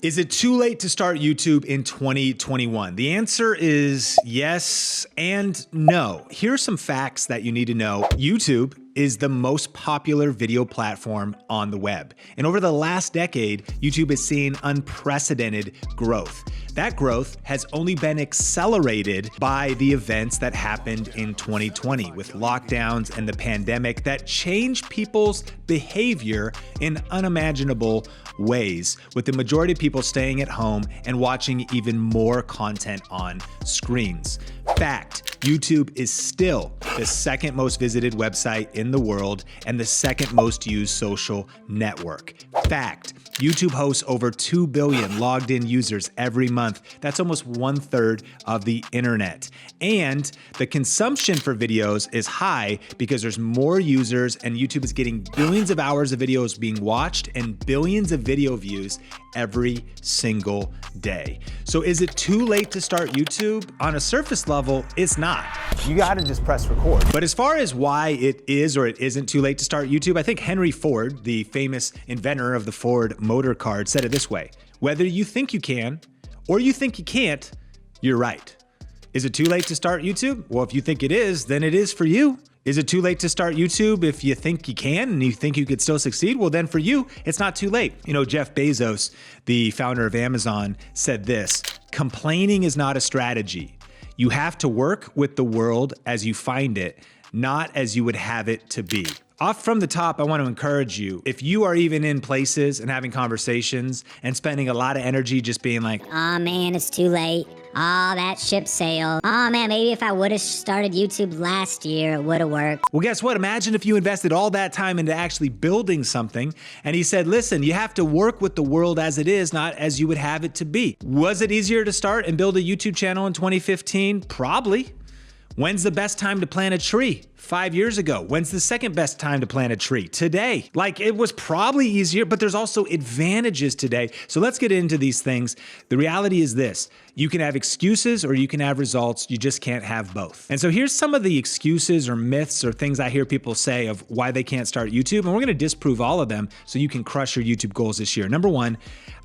Is it too late to start YouTube in 2021? The answer is yes and no. Here are some facts that you need to know. YouTube is the most popular video platform on the web. And over the last decade, YouTube has seen unprecedented growth. That growth has only been accelerated by the events that happened in 2020 with lockdowns and the pandemic that changed people's behavior in unimaginable ways, with the majority of people staying at home and watching even more content on screens. Fact, YouTube is still the second most visited website in the world and the second most used social network. Fact, YouTube hosts over 2 billion logged in users every month. That's almost 1/3 of the internet. And the consumption for videos is high because there's more users and YouTube is getting billions of hours of videos being watched and billions of video views every single day. So is it too late to start YouTube? On a surface level, it's not. You gotta just press record. But as far as why it is or it isn't too late to start YouTube, I think Henry Ford, the famous inventor of the Ford motor car, said it this way: whether you think you can or you think you can't, you're right. Is it too late to start YouTube? Well, if you think it is, then it is for you. Is it too late to start YouTube if you think you can and you think you could still succeed? Well, then for you, it's not too late. You know, Jeff Bezos, the founder of Amazon, said this: complaining is not a strategy. You have to work with the world as you find it, not as you would have it to be. Off from the top, I want to encourage you, if you are even in places and having conversations and spending a lot of energy just being like, "Oh man, it's too late. Oh, that ship sailed. Oh man, maybe if I would have started YouTube last year, it would have worked." Well, guess what? Imagine if you invested all that time into actually building something and he said, listen, you have to work with the world as it is, not as you would have it to be. Was it easier to start and build a YouTube channel in 2015? Probably. When's the best time to plant a tree? 5 years ago. When's the second best time to plant a tree? Today. Like, it was probably easier, but there's also advantages today. So let's get into these things. The reality is this: you can have excuses or you can have results. You just can't have both. And so here's some of the excuses or myths or things I hear people say of why they can't start YouTube. And we're gonna disprove all of them so you can crush your YouTube goals this year. Number one,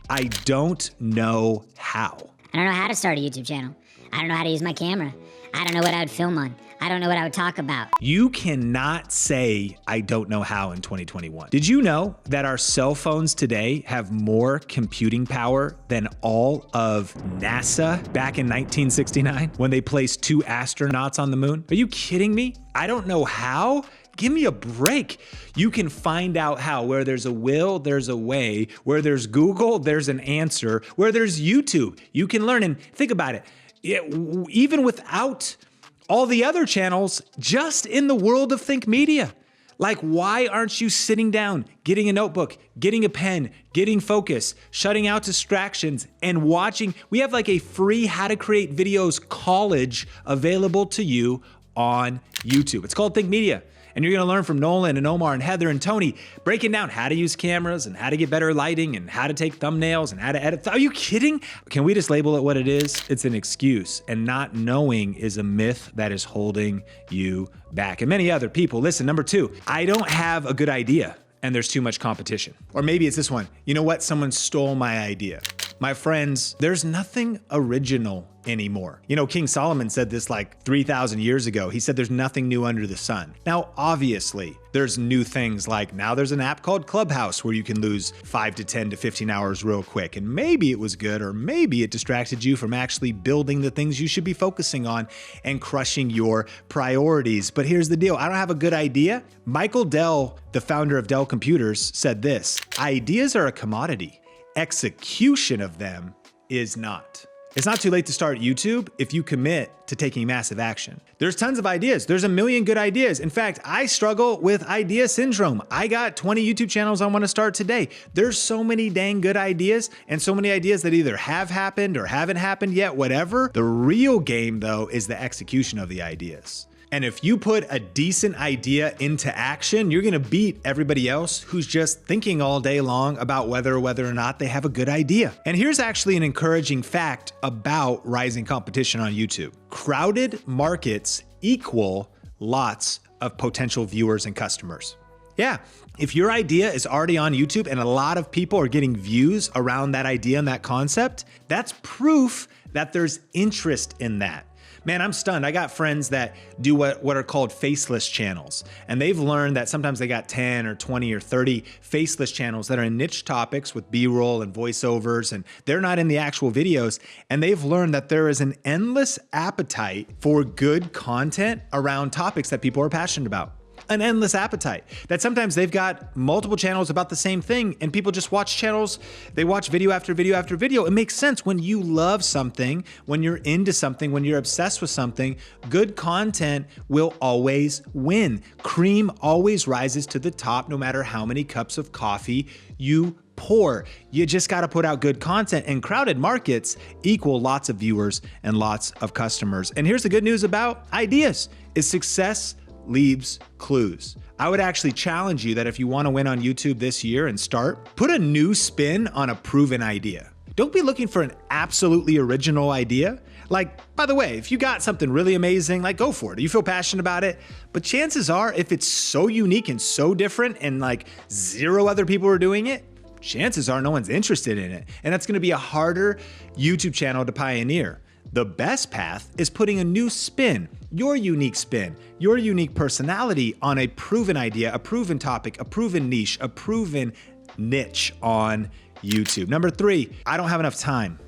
I don't know how. I don't know how to start a YouTube channel. I don't know how to use my camera. I don't know what I would film on. I don't know what I would talk about. You cannot say, I don't know how in 2021. Did you know that our cell phones today have more computing power than all of NASA back in 1969 when they placed 2 astronauts on the moon? Are you kidding me? I don't know how? Give me a break. You can find out how. Where there's a will, there's a way. Where there's Google, there's an answer. Where there's YouTube, you can learn. And think about it. Even without all the other channels, just in the world of Think Media. Like, why aren't you sitting down, getting a notebook, getting a pen, getting focus, shutting out distractions, and watching? We have like a free How to Create Videos college available to you on YouTube. It's called Think Media. And you're gonna learn from Nolan and Omar and Heather and Tony, breaking down how to use cameras and how to get better lighting and how to take thumbnails and how to edit. Are you kidding? Can we just label it what it is? It's an excuse, and not knowing is a myth that is holding you back. And many other people. Listen, number two, I don't have a good idea and there's too much competition. Or maybe it's this one. You know what? Someone stole my idea. My friends, there's nothing original anymore. You know, King Solomon said this like 3,000 years ago. He said there's nothing new under the sun. Now, obviously, there's new things like now there's an app called Clubhouse where you can lose 5 to 10 to 15 hours real quick. And maybe it was good, or maybe it distracted you from actually building the things you should be focusing on and crushing your priorities. But here's the deal. I don't have a good idea. Michael Dell, the founder of Dell Computers, said this: ideas are a commodity. Execution of them is not. It's not too late to start YouTube if you commit to taking massive action. There's tons of ideas. There's a million good ideas. In fact, I struggle with idea syndrome. I got 20 YouTube channels I want to start today. There's so many dang good ideas and so many ideas that either have happened or haven't happened yet, whatever. The real game though is the execution of the ideas. And if you put a decent idea into action, you're gonna beat everybody else who's just thinking all day long about whether or not they have a good idea. And here's actually an encouraging fact about rising competition on YouTube. Crowded markets equal lots of potential viewers and customers. Yeah. If your idea is already on YouTube and a lot of people are getting views around that idea and that concept, that's proof that there's interest in that. Man, I'm stunned. I got friends that do what are called faceless channels. And they've learned that sometimes they got 10 or 20 or 30 faceless channels that are in niche topics with B-roll and voiceovers, and they're not in the actual videos. And they've learned that there is an endless appetite for good content around topics that people are passionate about. An endless appetite. That sometimes they've got multiple channels about the same thing and people just watch channels, they watch video after video after video. It makes sense when you love something, when you're into something, when you're obsessed with something, good content will always win. Cream always rises to the top no matter how many cups of coffee you pour. You just got to put out good content, and crowded markets equal lots of viewers and lots of customers. And here's the good news about ideas is success leaves clues. I would actually challenge you that if you want to win on YouTube this year and start, put a new spin on a proven idea. Don't be looking for an absolutely original idea. Like, by the way, if you got something really amazing, like go for it. You feel passionate about it. But chances are, if it's so unique and so different and like 0 other people are doing it, chances are no one's interested in it. And that's going to be a harder YouTube channel to pioneer. The best path is putting a new spin, your unique spin, your unique personality on a proven idea, a proven topic, a proven niche, a proven niche on YouTube. Number 3, I don't have enough time.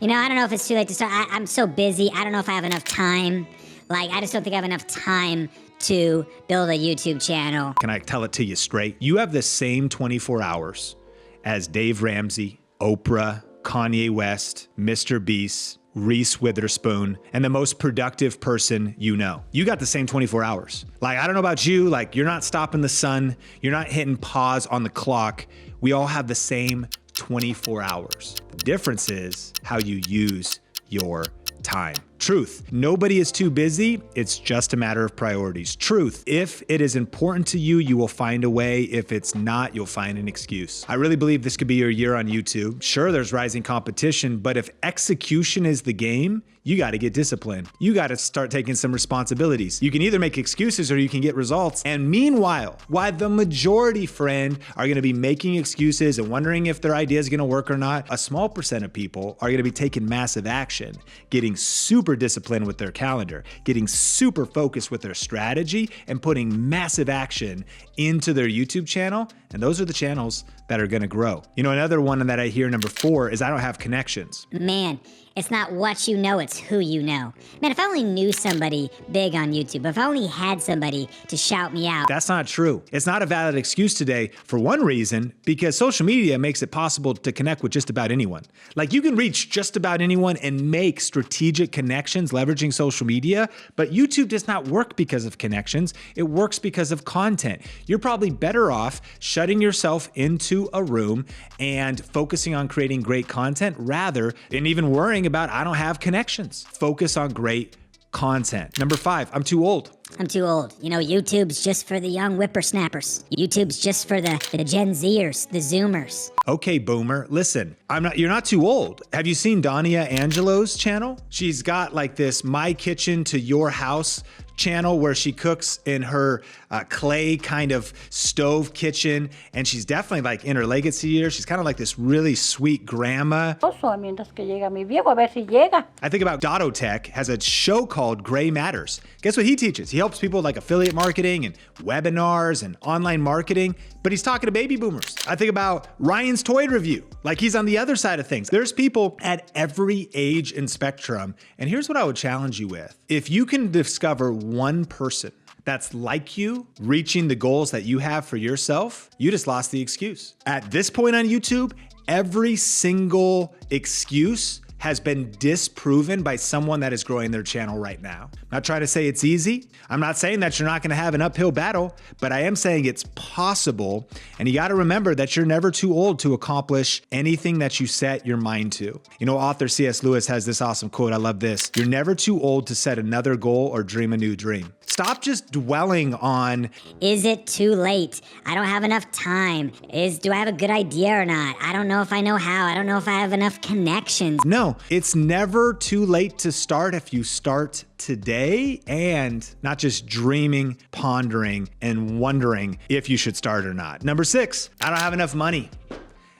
You know, I don't know if it's too late to start. I'm so busy. I don't know if I have enough time. Like, I just don't think I have enough time to build a YouTube channel. Can I tell it to you straight? You have the same 24 hours as Dave Ramsey, Oprah, Kanye West, Mr. Beast, Reese Witherspoon, and the most productive person you know. You got the same 24 hours. Like, I don't know about you, like you're not stopping the sun, you're not hitting pause on the clock. We all have the same 24 hours. The difference is how you use your time. Truth, nobody is too busy. It's just a matter of priorities. Truth, if it is important to you, you will find a way. If it's not, you'll find an excuse. I really believe this could be your year on YouTube. Sure, there's rising competition, but if execution is the game, you got to get disciplined. You got to start taking some responsibilities. You can either make excuses or you can get results. And meanwhile, while the majority, friend, are going to be making excuses and wondering if their idea is going to work or not, a small percent of people are going to be taking massive action, getting super disciplined with their calendar, getting super focused with their strategy, and putting massive action into their YouTube channel. And those are the channels that are going to grow. You know, another one that I hear, number 4, is I don't have connections. Man, it's not what you know, it's who you know. Man, if I only knew somebody big on YouTube, if I only had somebody to shout me out. That's not true. It's not a valid excuse today for one reason, because social media makes it possible to connect with just about anyone. Like, you can reach just about anyone and make strategic connections leveraging social media, but YouTube does not work because of connections. It works because of content. You're probably better off shutting yourself into a room and focusing on creating great content rather than even worrying about, I don't have connections. Focus on great content. Number 5, I'm too old. I'm too old. You know, YouTube's just for the young whippersnappers. YouTube's just for the Gen Zers, the Zoomers. Okay, boomer, listen, you're not too old. Have you seen Dania Angelo's channel? She's got like this My Kitchen to Your House channel where she cooks in her clay kind of stove kitchen, and she's definitely like in her legacy years. She's kind of like this really sweet grandma. Mientras que llega mi viejo, a ver si llega. I think about Dotto Tech has a show called Gray Matters. Guess what he teaches? He helps people like affiliate marketing and webinars and online marketing, but he's talking to baby boomers. I think about Ryan's Toy Review, like he's on the other side of things. There's people at every age and spectrum, and here's what I would challenge you with. If you can discover one person that's like you, reaching the goals that you have for yourself, you just lost the excuse. At this point on YouTube, every single excuse has been disproven by someone that is growing their channel right now. I'm not trying to say it's easy. I'm not saying that you're not gonna have an uphill battle, but I am saying it's possible. And you gotta remember that you're never too old to accomplish anything that you set your mind to. You know, author C.S. Lewis has this awesome quote, I love this. You're never too old to set another goal or dream a new dream. Stop just dwelling on, Is it too late? I don't have enough time. Do I have a good idea or not? I don't know if I know how. I don't know if I have enough connections. no, it's never too late to start if you start today, and not just dreaming, pondering, and wondering if you should start or not. Number 6, I don't have enough money.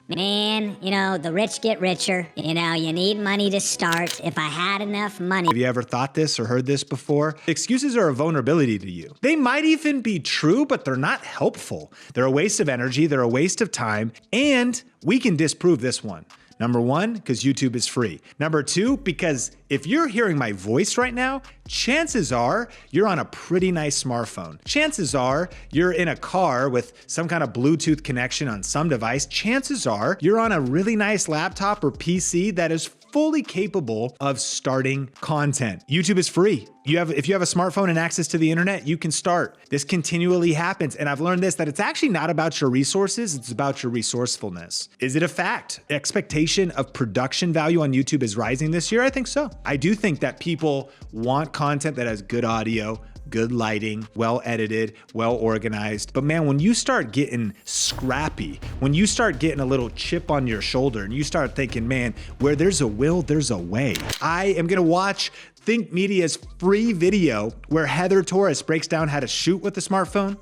Man, the rich get richer. You need money to start. If I had enough money. Have you ever thought this or heard this before? Excuses are a vulnerability to you. They might even be true, but they're not helpful. They're a waste of energy, they're a waste of time, and we can disprove this one. Number 1, because YouTube is free. Number 2, because if you're hearing my voice right now, chances are you're on a pretty nice smartphone. Chances are you're in a car with some kind of Bluetooth connection on some device. Chances are you're on a really nice laptop or PC that is fully capable of starting content. YouTube is free. If you have a smartphone and access to the internet, you can start. This continually happens. And I've learned this, that it's actually not about your resources, it's about your resourcefulness. Is it a fact? Expectation of production value on YouTube is rising this year? I think so. I do think that people want content that has good audio, good lighting, well edited, well organized. But man, when you start getting scrappy, when you start getting a little chip on your shoulder and you start thinking, man, where there's a will, there's a way. I am gonna watch Think Media's free video where Heather Torres breaks down how to shoot with a smartphone,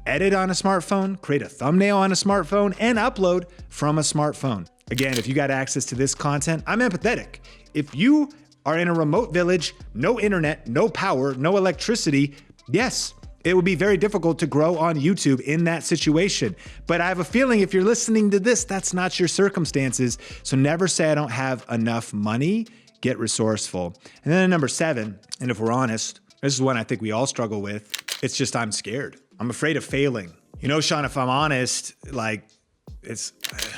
edit on a smartphone, create a thumbnail on a smartphone, and upload from a smartphone. Again, if you got access to this content, I'm empathetic. If you are in a remote village, no internet, no power, no electricity, yes, it would be very difficult to grow on YouTube in that situation. But I have a feeling if you're listening to this, that's not your circumstances. So never say I don't have enough money. Get resourceful. And then number 7, and if we're honest, this is one I think we all struggle with. It's just I'm scared. I'm afraid of failing. Sean, if I'm honest, I'm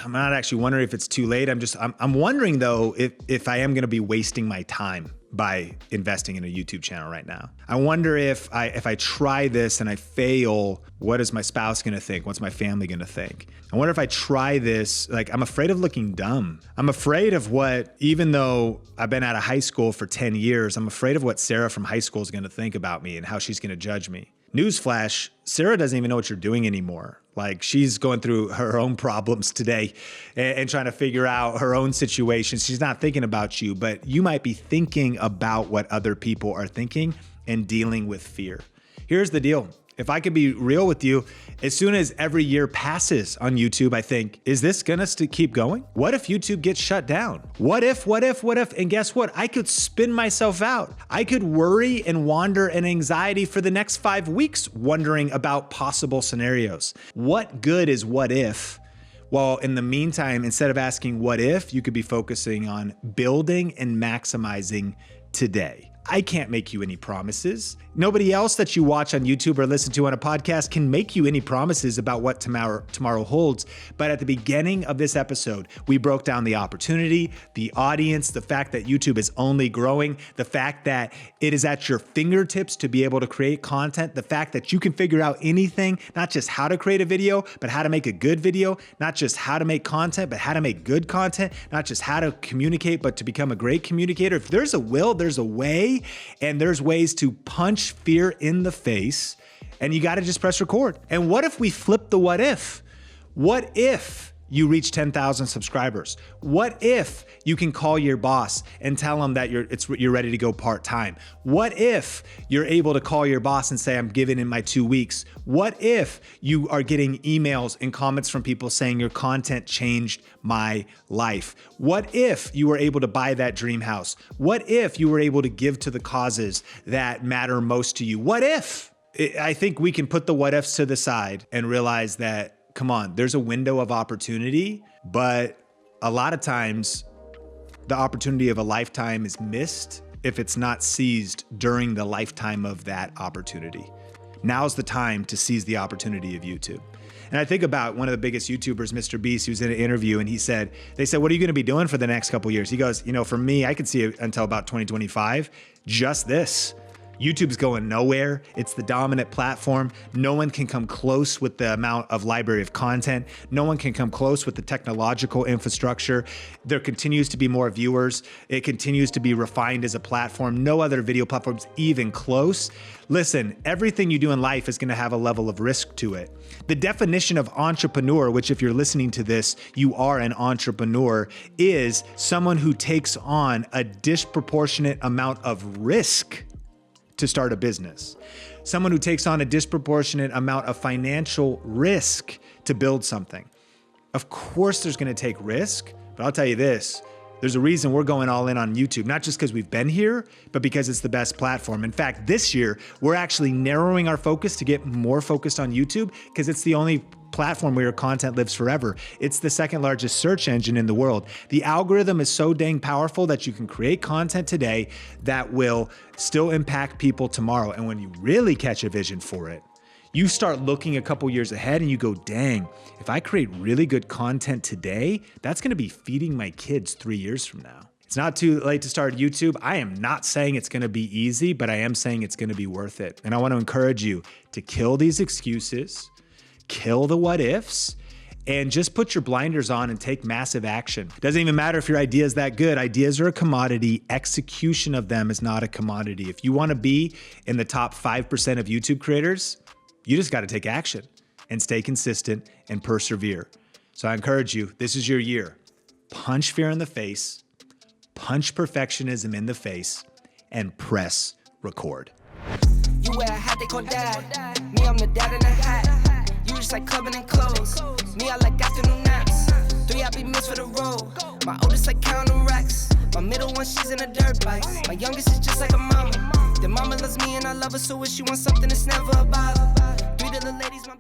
not actually wondering if it's too late. I'm wondering though if I am going to be wasting my time by investing in a YouTube channel right now. I wonder if I try this and I fail, what is my spouse gonna think? What's my family gonna think? I wonder if I try this, I'm afraid of looking dumb. I'm afraid of what, even though I've been out of high school for 10 years, I'm afraid of what Sarah from high school is gonna think about me and how she's gonna judge me. Newsflash, Sarah doesn't even know what you're doing anymore. She's going through her own problems today and trying to figure out her own situation. She's not thinking about you, but you might be thinking about what other people are thinking and dealing with fear. Here's the deal. If I could be real with you, as soon as every year passes on YouTube, I think, is this gonna keep going? What if YouTube gets shut down? What if? And guess what? I could spin myself out. I could worry and wander in anxiety for the next 5 weeks, wondering about possible scenarios. What good is what if? Well, in the meantime, instead of asking what if, you could be focusing on building and maximizing today. I can't make you any promises. Nobody else that you watch on YouTube or listen to on a podcast can make you any promises about what tomorrow holds. But at the beginning of this episode, we broke down the opportunity, the audience, the fact that YouTube is only growing, the fact that it is at your fingertips to be able to create content, the fact that you can figure out anything, not just how to create a video, but how to make a good video, not just how to make content, but how to make good content, not just how to communicate, but to become a great communicator. If there's a will, there's a way, and there's ways to punch fear in the face, and you got to just press record. And what if we flip the what if? What if you reach 10,000 subscribers? What if you can call your boss and tell them that you're ready to go part-time? What if you're able to call your boss and say, I'm giving in my 2 weeks? What if you are getting emails and comments from people saying your content changed my life? What if you were able to buy that dream house? What if you were able to give to the causes that matter most to you? What if? I think we can put the what ifs to the side and realize that, come on, there's a window of opportunity, but a lot of times the opportunity of a lifetime is missed if it's not seized during the lifetime of that opportunity. Now's the time to seize the opportunity of YouTube. And I think about one of the biggest YouTubers, Mr. Beast, who's in an interview, and they said, what are you gonna be doing for the next couple years? He goes, for me, I could see it until about 2025, just this. YouTube's going nowhere. It's the dominant platform. No one can come close with the amount of library of content. No one can come close with the technological infrastructure. There continues to be more viewers. It continues to be refined as a platform. No other video platform's even close. Listen, everything you do in life is going to have a level of risk to it. The definition of entrepreneur, which if you're listening to this, you are an entrepreneur, is someone who takes on a disproportionate amount of risk to start a business. Someone who takes on a disproportionate amount of financial risk to build something. Of course there's gonna take risk, but I'll tell you this, there's a reason we're going all in on YouTube, not just because we've been here, but because it's the best platform. In fact, this year, we're actually narrowing our focus to get more focused on YouTube because it's the only platform where your content lives forever. It's the second largest search engine in the world. The algorithm is so dang powerful that you can create content today that will still impact people tomorrow. And when you really catch a vision for it, you start looking a couple years ahead and you go, dang, if I create really good content today, that's gonna be feeding my kids 3 years from now. It's not too late to start YouTube. I am not saying it's gonna be easy, but I am saying it's gonna be worth it. And I wanna encourage you to kill these excuses, kill the what ifs, and just put your blinders on and take massive action. It doesn't even matter if your idea is that good. Ideas are a commodity. Execution of them is not a commodity. If you wanna be in the top 5% of YouTube creators, you just gotta take action and stay consistent and persevere. So I encourage you, this is your year. Punch fear in the face, punch perfectionism in the face, and press record. You wear a hat they call dad. Me, I'm the dad in a hat. You just like clubbing and clothes. Me, I like afternoon naps. 3 happy meals for the road. My oldest like counting racks. My middle one, she's in a dirt bike. My youngest is just like a mama. The mama loves me and I love her, so if she wants something, it's never about her. 3 little ladies, my baby.